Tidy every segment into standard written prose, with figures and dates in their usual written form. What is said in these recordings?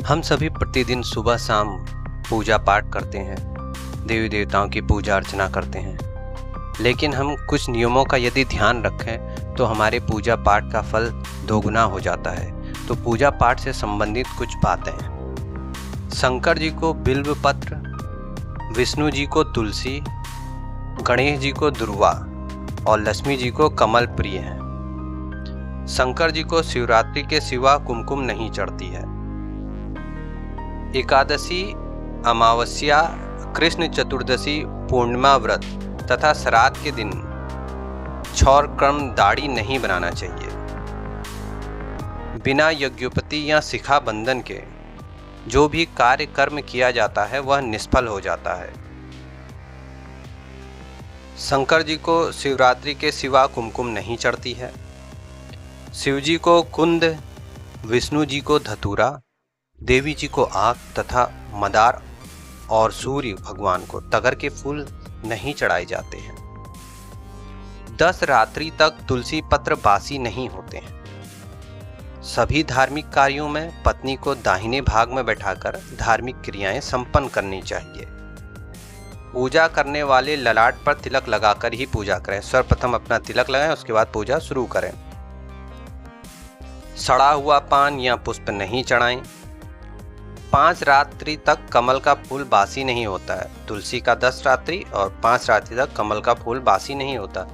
हम सभी प्रतिदिन सुबह शाम पूजा पाठ करते हैं, देवी देवताओं की पूजा अर्चना करते हैं। लेकिन हम कुछ नियमों का यदि ध्यान रखें तो हमारे पूजा पाठ का फल दोगुना हो जाता है। तो पूजा पाठ से संबंधित कुछ बातें हैं। शंकर जी को बिल्व पत्र, विष्णु जी को तुलसी, गणेश जी को दुर्वा और लक्ष्मी जी को कमल प्रिय हैं। शंकर जी को शिवरात्रि के सिवा कुमकुम नहीं चढ़ती है। एकादशी, अमावस्या, कृष्ण चतुर्दशी, पूर्णिमा व्रत तथा श्राद्ध के दिन क्षौर कर्म दाढ़ी नहीं बनाना चाहिए। बिना यज्ञोपति या शिखा बंधन के जो भी कार्य कर्म किया जाता है वह निष्फल हो जाता है। शंकर जी को शिवरात्रि के सिवा कुमकुम नहीं चढ़ती है। शिव जी को कुंद, विष्णु जी को धतूरा, देवी जी को आग तथा मदार और सूर्य भगवान को तगर के फूल नहीं चढ़ाए जाते हैं। 10 रात्रि तक तुलसी पत्र बासी नहीं होते हैं। सभी धार्मिक कार्यों में पत्नी को दाहिने भाग में बैठाकर धार्मिक क्रियाएं संपन्न करनी चाहिए। पूजा करने वाले ललाट पर तिलक लगाकर ही पूजा करें। सर्वप्रथम अपना तिलक लगाएं, उसके बाद पूजा शुरू करें। सड़ा हुआ पान या पुष्प नहीं चढ़ाएं। 5 रात्रि तक कमल का फूल बासी नहीं होता है। तुलसी का 10 रात्रि और 5 रात्रि तक कमल का फूल बासी नहीं होता।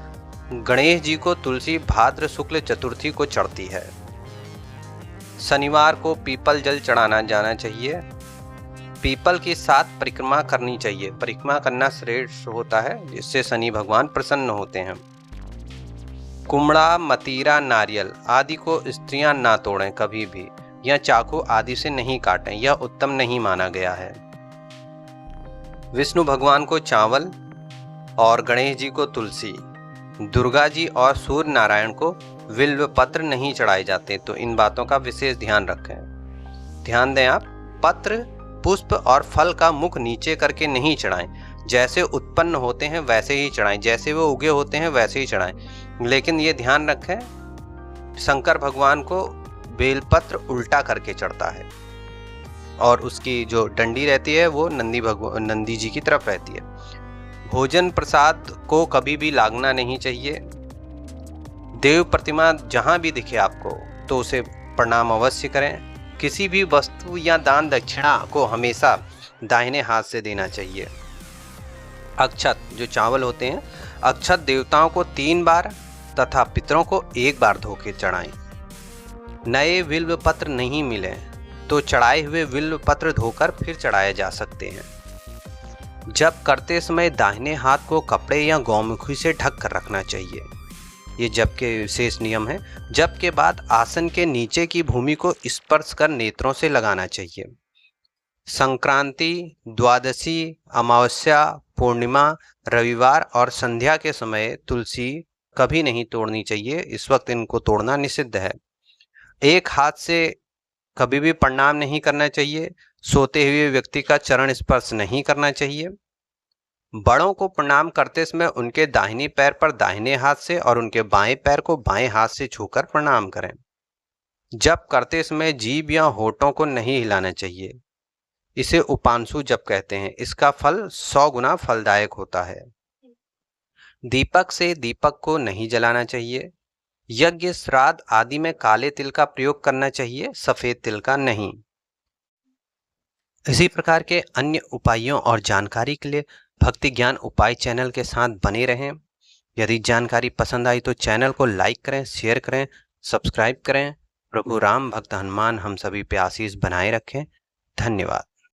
गणेश जी को तुलसी भाद्र शुक्ल चतुर्थी को चढ़ती है। शनिवार को पीपल जल चढ़ाना जाना चाहिए। पीपल की 7 परिक्रमा करनी चाहिए। परिक्रमा करना श्रेष्ठ होता है, जिससे शनि भगवान प्रसन्न होते हैं। कुमड़ा, मतीरा, नारियल आदि को स्त्रियां ना तोड़ें कभी भी, या चाकू आदि से नहीं काटें, यह उत्तम नहीं माना गया है। विष्णु भगवान को चावल और गणेश जी को तुलसी, दुर्गा जी और सूर्य नारायण को बिल्व पत्र नहीं चढ़ाए जाते। तो इन बातों का विशेष ध्यान रखें। ध्यान दें आप, पत्र, पुष्प और फल का मुख नीचे करके नहीं चढ़ाएं। जैसे उत्पन्न होते हैं वैसे ही चढ़ाएं, जैसे वो उगे होते हैं वैसे ही चढ़ाएं। लेकिन ये ध्यान रखें, शंकर भगवान को बेलपत्र उल्टा करके चढ़ता है और उसकी जो डंडी रहती है वो नंदी जी की तरफ रहती है। भोजन प्रसाद को कभी भी लागना नहीं चाहिए। देव प्रतिमा जहां भी दिखे आपको तो उसे प्रणाम अवश्य करें। किसी भी वस्तु या दान दक्षिणा को हमेशा दाहिने हाथ से देना चाहिए। अक्षत, जो चावल होते हैं, अक्षत देवताओं को 3 बार तथा पितरों को 1 बार धो के चढ़ाएं। नए बिल्व पत्र नहीं मिले तो चढ़ाए हुए बिल्व पत्र धोकर फिर चढ़ाए जा सकते हैं। जप करते समय दाहिने हाथ को कपड़े या गौमुखी से ढक कर रखना चाहिए। ये जप के विशेष नियम है। जप के बाद आसन के नीचे की भूमि को स्पर्श कर नेत्रों से लगाना चाहिए। संक्रांति, द्वादशी, अमावस्या, पूर्णिमा, रविवार और संध्या के समय तुलसी कभी नहीं तोड़नी चाहिए। इस वक्त इनको तोड़ना निषिद्ध है। एक हाथ से कभी भी प्रणाम नहीं करना चाहिए। सोते हुए व्यक्ति का चरण स्पर्श नहीं करना चाहिए। बड़ों को प्रणाम करते समय उनके दाहिने पैर पर दाहिने हाथ से और उनके बाएं पैर को बाएं हाथ से छूकर प्रणाम करें। जप करते समय जीभ या होठों को नहीं हिलाना चाहिए। इसे उपांशु जप कहते हैं। इसका फल 100 गुना फलदायक होता है। दीपक से दीपक को नहीं जलाना चाहिए। यज्ञ, श्राद्ध आदि में काले तिल का प्रयोग करना चाहिए, सफेद तिल का नहीं। इसी प्रकार के अन्य उपायों और जानकारी के लिए भक्ति ज्ञान उपाय चैनल के साथ बने रहें। यदि जानकारी पसंद आई तो चैनल को लाइक करें, शेयर करें, सब्सक्राइब करें। प्रभु राम भक्त हनुमान हम सभी पे आशीष बनाए रखें। धन्यवाद।